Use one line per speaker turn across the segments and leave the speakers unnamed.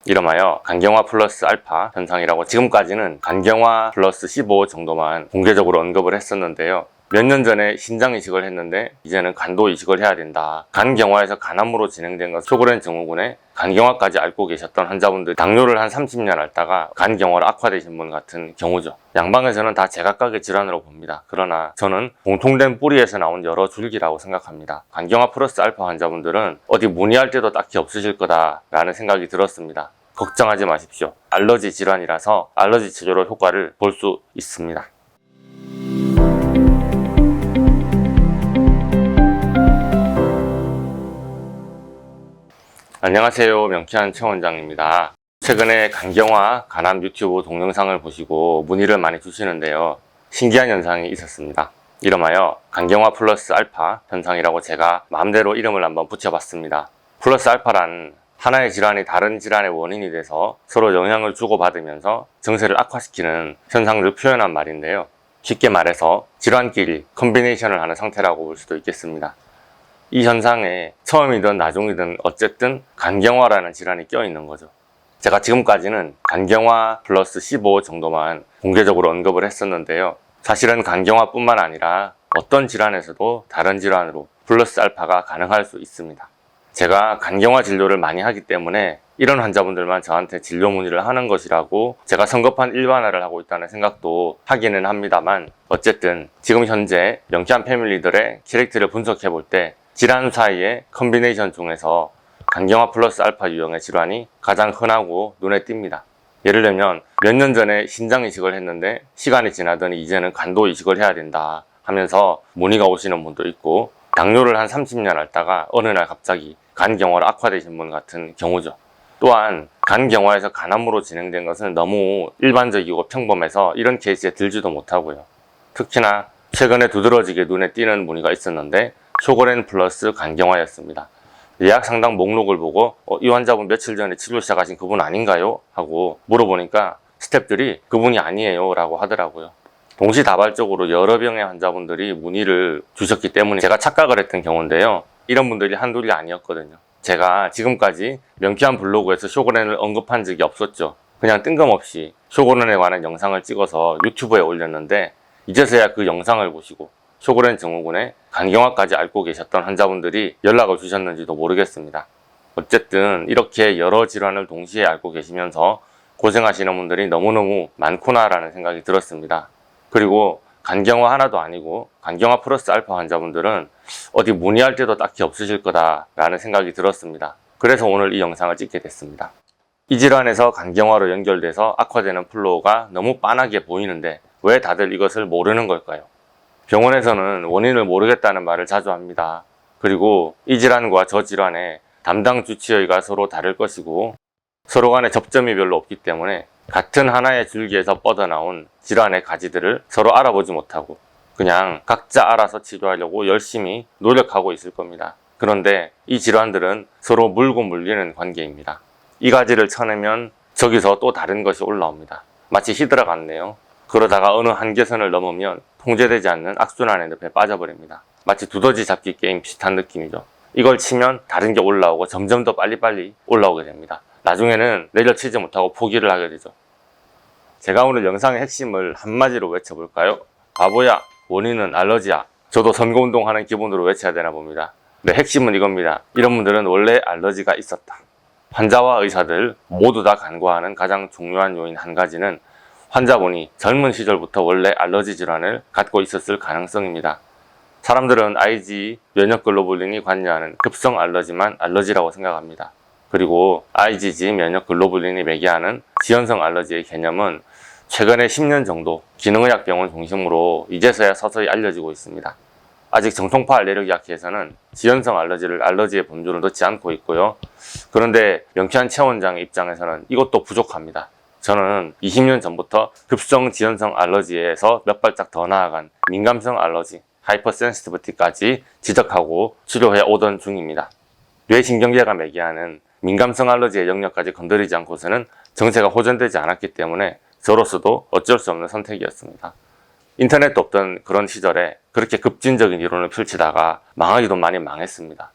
이름하여 간경화 플러스 알파 현상이라고 지금까지는 간경화 플러스 15 정도만 공개적으로 언급을 했었는데요. 몇 년 전에 신장 이식을 했는데 이제는 간도 이식을 해야 된다. 간경화에서 간암으로 진행된 것 쇼그렌 증후군에 간경화까지 앓고 계셨던 환자분들, 당뇨를 한 30년 앓다가 간경화로 악화되신 분 같은 경우죠. 양방에서는 다 제각각의 질환으로 봅니다. 그러나 저는 공통된 뿌리에서 나온 여러 줄기라고 생각합니다. 간경화 플러스 알파 환자분들은 어디 문의할 때도 딱히 없으실 거다라는 생각이 들었습니다. 걱정하지 마십시오. 알러지 질환이라서 알러지 치료로 효과를 볼 수 있습니다. 안녕하세요, 명쾌한 최 원장입니다. 최근에 간경화 간암 유튜브 동영상을 보시고 문의를 많이 주시는데요, 신기한 현상이 있었습니다. 이름하여 간경화 플러스 알파 현상이라고 제가 마음대로 이름을 한번 붙여봤습니다. 플러스 알파란 하나의 질환이 다른 질환의 원인이 돼서 서로 영향을 주고받으면서 증세를 악화시키는 현상을 표현한 말인데요, 쉽게 말해서 질환끼리 컨비네이션을 하는 상태라고 볼 수도 있겠습니다. 이 현상에 처음이든 나중이든 어쨌든 간경화라는 질환이 껴있는 거죠. 제가 지금까지는 간경화 플러스 15 정도만 공개적으로 언급을 했었는데요, 사실은 간경화뿐만 아니라 어떤 질환에서도 다른 질환으로 플러스 알파가 가능할 수 있습니다. 제가 간경화 진료를 많이 하기 때문에 이런 환자분들만 저한테 진료 문의를 하는 것이라고 제가 성급한 일반화를 하고 있다는 생각도 하기는 합니다만, 어쨌든 지금 현재 명쾌한 패밀리들의 캐릭터를 분석해 볼 때 질환 사이의 컨비네이션 중에서 간경화 플러스 알파 유형의 질환이 가장 흔하고 눈에 띕니다. 예를 들면 몇 년 전에 신장 이식을 했는데 시간이 지나더니 이제는 간도 이식을 해야 된다 하면서 문의가 오시는 분도 있고, 당뇨를 한 30년 앓다가 어느 날 갑자기 간경화로 악화되신 분 같은 경우죠. 또한 간경화에서 간암으로 진행된 것은 너무 일반적이고 평범해서 이런 케이스에 들지도 못하고요. 특히나 최근에 두드러지게 눈에 띄는 문의가 있었는데 쇼그렌 플러스 간경화였습니다. 예약 상담 목록을 보고 이 환자분 며칠 전에 치료 시작하신 그분 아닌가요? 하고 물어보니까 스태프들이 그분이 아니에요 라고 하더라고요. 동시다발적으로 여러 병의 환자분들이 문의를 주셨기 때문에 제가 착각을 했던 경우인데요, 이런 분들이 한둘이 아니었거든요. 제가 지금까지 명쾌한 블로그에서 쇼그렌을 언급한 적이 없었죠. 그냥 뜬금없이 쇼그렌에 관한 영상을 찍어서 유튜브에 올렸는데 이제서야 그 영상을 보시고 쇼그렌 증후군에 간경화까지 앓고 계셨던 환자분들이 연락을 주셨는지도 모르겠습니다. 어쨌든 이렇게 여러 질환을 동시에 앓고 계시면서 고생하시는 분들이 너무너무 많구나라는 생각이 들었습니다. 그리고 간경화 하나도 아니고 간경화 플러스 알파 환자분들은 어디 문의할 때도 딱히 없으실 거다라는 생각이 들었습니다. 그래서 오늘 이 영상을 찍게 됐습니다. 이 질환에서 간경화로 연결돼서 악화되는 플로우가 너무 빤하게 보이는데 왜 다들 이것을 모르는 걸까요? 병원에서는 원인을 모르겠다는 말을 자주 합니다. 그리고 이 질환과 저 질환의 담당 주치의가 서로 다를 것이고 서로 간에 접점이 별로 없기 때문에 같은 하나의 줄기에서 뻗어나온 질환의 가지들을 서로 알아보지 못하고 그냥 각자 알아서 치료하려고 열심히 노력하고 있을 겁니다. 그런데 이 질환들은 서로 물고 물리는 관계입니다. 이 가지를 쳐내면 저기서 또 다른 것이 올라옵니다. 마치 히드라 같네요. 그러다가 어느 한계선을 넘으면 통제되지 않는 악순환의 늪에 빠져버립니다. 마치 두더지 잡기 게임 비슷한 느낌이죠. 이걸 치면 다른 게 올라오고 점점 더 빨리빨리 올라오게 됩니다. 나중에는 내려치지 못하고 포기를 하게 되죠. 제가 오늘 영상의 핵심을 한마디로 외쳐볼까요? 바보야, 원인은 알러지야. 저도 선거운동 하는 기분으로 외쳐야 되나 봅니다. 네, 핵심은 이겁니다. 이런 분들은 원래 알러지가 있었다. 환자와 의사들 모두 다 간과하는 가장 중요한 요인 한 가지는 환자분이 젊은 시절부터 원래 알러지 질환을 갖고 있었을 가능성입니다. 사람들은 IgE 면역글로불린이 관여하는 급성 알러지만 알러지라고 생각합니다. 그리고 IgG 면역글로불린이 매개하는 지연성 알러지의 개념은 최근에 10년 정도 기능의학병원 중심으로 이제서야 서서히 알려지고 있습니다. 아직 정통파 알레르기학회에서는 지연성 알러지를 알러지의 범주로 넣지 않고 있고요. 그런데 명쾌한 최 원장의 입장에서는 이것도 부족합니다. 저는 20년 전부터 급성 지연성 알러지에서 몇 발짝 더 나아간 민감성 알러지, 하이퍼센시티비티까지 지적하고 치료해 오던 중입니다. 뇌신경계가 매개하는 민감성 알러지의 영역까지 건드리지 않고서는 정세가 호전되지 않았기 때문에 저로서도 어쩔 수 없는 선택이었습니다. 인터넷도 없던 그런 시절에 그렇게 급진적인 이론을 펼치다가 망하기도 많이 망했습니다.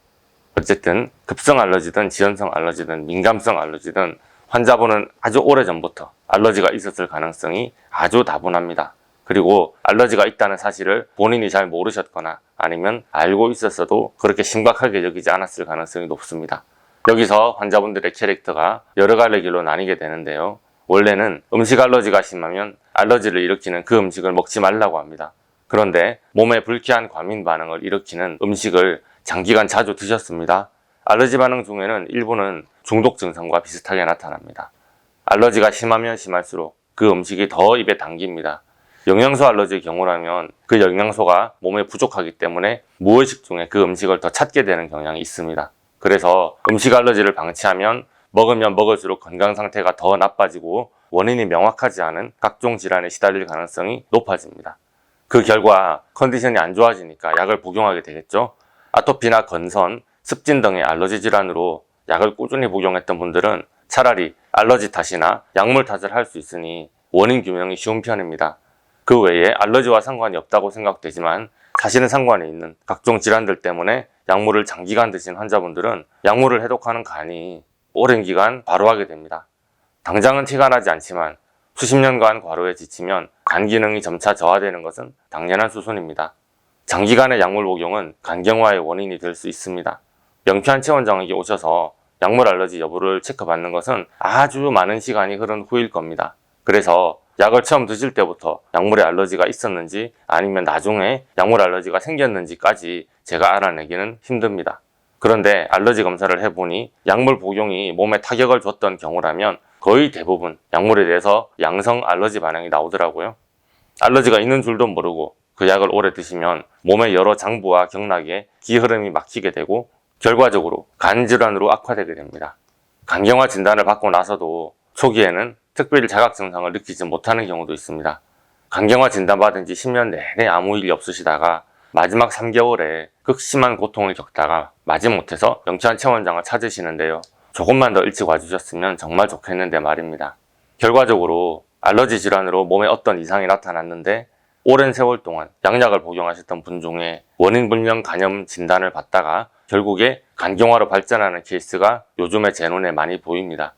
어쨌든 급성 알러지든 지연성 알러지든 민감성 알러지든 환자분은 아주 오래전부터 알러지가 있었을 가능성이 아주 다분합니다. 그리고 알러지가 있다는 사실을 본인이 잘 모르셨거나 아니면 알고 있었어도 그렇게 심각하게 여기지 않았을 가능성이 높습니다. 여기서 환자분들의 캐릭터가 여러 가지 길로 나뉘게 되는데요. 원래는 음식 알러지가 심하면 알러지를 일으키는 그 음식을 먹지 말라고 합니다. 그런데 몸에 불쾌한 과민 반응을 일으키는 음식을 장기간 자주 드셨습니다. 알러지 반응 중에는 일부는 중독 증상과 비슷하게 나타납니다. 알러지가 심하면 심할수록 그 음식이 더 입에 당깁니다. 영양소 알러지의 경우라면 그 영양소가 몸에 부족하기 때문에 무의식 중에 그 음식을 더 찾게 되는 경향이 있습니다. 그래서 음식 알러지를 방치하면 먹으면 먹을수록 건강 상태가 더 나빠지고 원인이 명확하지 않은 각종 질환에 시달릴 가능성이 높아집니다. 그 결과 컨디션이 안 좋아지니까 약을 복용하게 되겠죠. 아토피나 건선, 습진 등의 알러지 질환으로 약을 꾸준히 복용했던 분들은 차라리 알러지 탓이나 약물 탓을 할 수 있으니 원인 규명이 쉬운 편입니다. 그 외에 알러지와 상관이 없다고 생각되지만 사실은 상관이 있는 각종 질환들 때문에 약물을 장기간 드신 환자분들은 약물을 해독하는 간이 오랜 기간 과로하게 됩니다. 당장은 티가 나지 않지만 수십 년간 과로에 지치면 간 기능이 점차 저하되는 것은 당연한 수순입니다. 장기간의 약물 복용은 간경화의 원인이 될 수 있습니다. 명피한 체원장에게 오셔서 약물 알러지 여부를 체크받는 것은 아주 많은 시간이 흐른 후일 겁니다. 그래서 약을 처음 드실 때부터 약물에 알러지가 있었는지 아니면 나중에 약물 알러지가 생겼는지까지 제가 알아내기는 힘듭니다. 그런데 알러지 검사를 해보니 약물 복용이 몸에 타격을 줬던 경우라면 거의 대부분 약물에 대해서 양성 알러지 반응이 나오더라고요. 알러지가 있는 줄도 모르고 그 약을 오래 드시면 몸의 여러 장부와 경락에 기 흐름이 막히게 되고 결과적으로 간 질환으로 악화되게 됩니다. 간경화 진단을 받고 나서도 초기에는 특별히 자각 증상을 느끼지 못하는 경우도 있습니다. 간경화 진단받은 지 10년 내내 아무 일이 없으시다가 마지막 3개월에 극심한 고통을 겪다가 마지못해서 명치환 체원장을 찾으시는데요. 조금만 더 일찍 와주셨으면 정말 좋겠는데 말입니다. 결과적으로 알러지 질환으로 몸에 어떤 이상이 나타났는데 오랜 세월 동안 양약을 복용하셨던 분 중에 원인 불명 간염 진단을 받다가 결국에 간경화로 발전하는 케이스가 요즘에 제 눈에 많이 보입니다.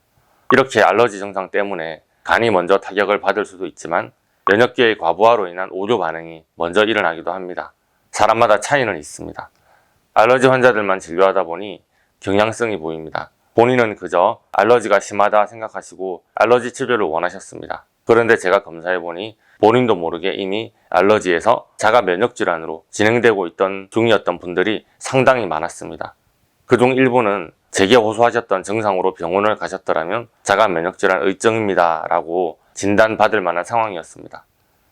이렇게 알러지 증상 때문에 간이 먼저 타격을 받을 수도 있지만 면역계의 과부하로 인한 오류 반응이 먼저 일어나기도 합니다. 사람마다 차이는 있습니다. 알러지 환자들만 진료하다 보니 경향성이 보입니다. 본인은 그저 알러지가 심하다 생각하시고 알러지 치료를 원하셨습니다. 그런데 제가 검사해보니 본인도 모르게 이미 알러지에서 자가 면역질환으로 진행되고 있던 중이었던 분들이 상당히 많았습니다. 그중 일부는 제게 호소하셨던 증상으로 병원을 가셨더라면 자가 면역질환 의증입니다 라고 진단받을 만한 상황이었습니다.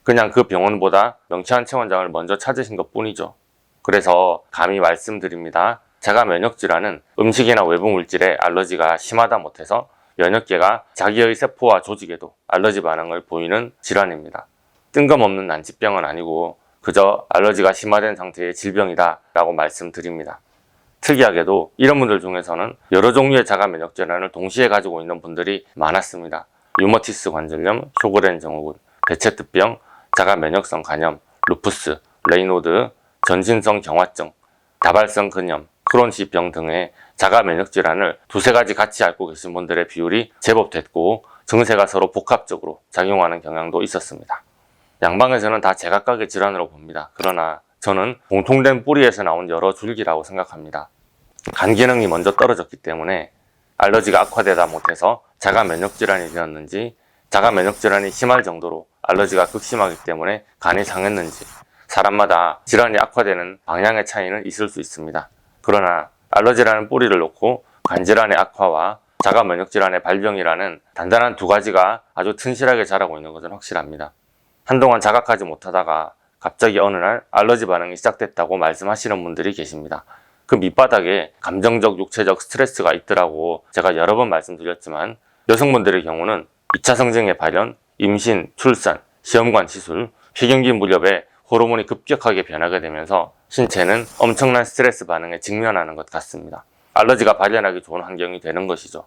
그냥 그 병원보다 명치환 체원장을 먼저 찾으신 것 뿐이죠. 그래서 감히 말씀드립니다. 자가 면역질환은 음식이나 외부 물질에 알러지가 심하다 못해서 면역계가 자기의 세포와 조직에도 알러지 반응을 보이는 질환입니다. 뜬금없는 난치병은 아니고 그저 알러지가 심화된 상태의 질병이다 라고 말씀드립니다. 특이하게도 이런 분들 중에서는 여러 종류의 자가 면역질환을 동시에 가지고 있는 분들이 많았습니다. 류머티스 관절염, 쇼그렌 증후군, 베체트병, 자가 면역성 간염, 루푸스, 레이노드, 전신성 경화증, 다발성 근염, 크론시병 등의 자가 면역질환을 두세 가지 같이 앓고 계신 분들의 비율이 제법 됐고 증세가 서로 복합적으로 작용하는 경향도 있었습니다. 양방에서는 다 제각각의 질환으로 봅니다. 그러나 저는 공통된 뿌리에서 나온 여러 줄기라고 생각합니다. 간 기능이 먼저 떨어졌기 때문에 알러지가 악화되다 못해서 자가 면역질환이 되었는지, 자가 면역질환이 심할 정도로 알러지가 극심하기 때문에 간이 상했는지, 사람마다 질환이 악화되는 방향의 차이는 있을 수 있습니다. 그러나 알러지라는 뿌리를 놓고 간질환의 악화와 자가 면역질환의 발병이라는 단단한 두 가지가 아주 튼실하게 자라고 있는 것은 확실합니다. 한동안 자각하지 못하다가 갑자기 어느 날 알러지 반응이 시작됐다고 말씀하시는 분들이 계십니다. 그 밑바닥에 감정적, 육체적 스트레스가 있더라고 제가 여러 번 말씀드렸지만 여성분들의 경우는 2차 성징의 발현, 임신, 출산, 시험관 시술, 폐경기 무렵에 호르몬이 급격하게 변하게 되면서 신체는 엄청난 스트레스 반응에 직면하는 것 같습니다. 알러지가 발현하기 좋은 환경이 되는 것이죠.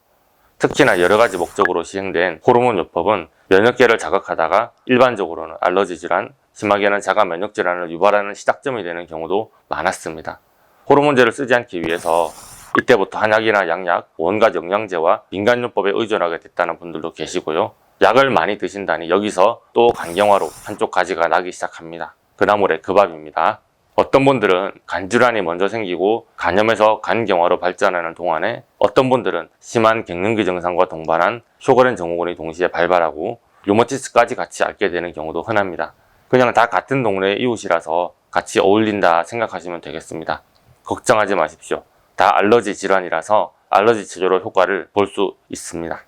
특히나 여러 가지 목적으로 시행된 호르몬 요법은 면역계를 자극하다가 일반적으로는 알러지 질환, 심하게는 자가 면역 질환을 유발하는 시작점이 되는 경우도 많았습니다. 호르몬제를 쓰지 않기 위해서 이때부터 한약이나 양약, 온갖 영양제와 민간요법에 의존하게 됐다는 분들도 계시고요. 약을 많이 드신다니 여기서 또 간경화로 한쪽 가지가 나기 시작합니다. 그 나물의 그 밥입니다. 어떤 분들은 간질환이 먼저 생기고 간염에서 간경화로 발전하는 동안에 어떤 분들은 심한 갱년기 증상과 동반한 쇼그렌 증후군이 동시에 발발하고 류머티스까지 같이 앓게 되는 경우도 흔합니다. 그냥 다 같은 동네의 이웃이라서 같이 어울린다 생각하시면 되겠습니다. 걱정하지 마십시오. 다 알러지 질환이라서 알러지 치료로 효과를 볼 수 있습니다.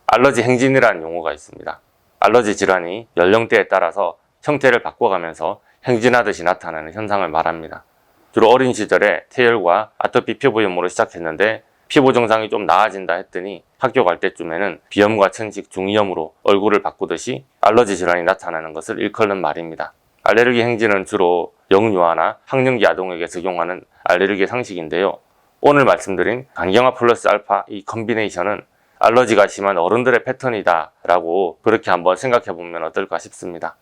알러지 행진이라는 용어가 있습니다. 알러지 질환이 연령대에 따라서 형태를 바꿔가면서 행진하듯이 나타나는 현상을 말합니다. 주로 어린 시절에 태열과 아토피 피부염으로 시작했는데 피부 증상이 좀 나아진다 했더니 학교 갈 때쯤에는 비염과 천식, 중이염으로 얼굴을 바꾸듯이 알러지 질환이 나타나는 것을 일컫는 말입니다. 알레르기 행진은 주로 영유아나 학령기 아동에게 적용하는 알레르기 상식인데요. 오늘 말씀드린 간경화 플러스 알파 이 컨비네이션은 알러지가 심한 어른들의 패턴이다 라고 그렇게 한번 생각해 보면 어떨까 싶습니다.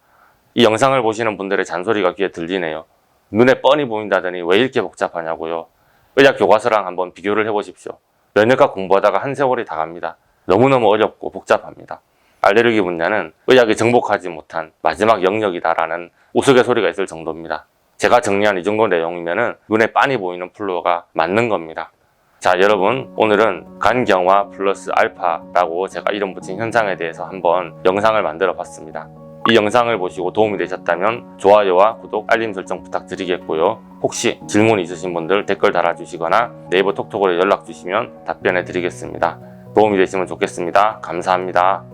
이 영상을 보시는 분들의 잔소리가 귀에 들리네요. 눈에 뻔히 보인다더니 왜 이렇게 복잡하냐고요. 의학 교과서랑 한번 비교를 해보십시오. 면역학 공부하다가 한 세월이 다 갑니다. 너무너무 어렵고 복잡합니다. 알레르기 분야는 의학이 정복하지 못한 마지막 영역이다라는 우스갯소리가 있을 정도입니다. 제가 정리한 이 정도 내용이면 눈에 빤히 보이는 플루어가 맞는 겁니다. 자, 여러분, 오늘은 간경화 플러스 알파라고 제가 이름 붙인 현상에 대해서 한번 영상을 만들어 봤습니다. 이 영상을 보시고 도움이 되셨다면 좋아요와 구독, 알림 설정 부탁드리겠고요. 혹시 질문 있으신 분들 댓글 달아주시거나 네이버 톡톡으로 연락 주시면 답변해 드리겠습니다. 도움이 되시면 좋겠습니다. 감사합니다.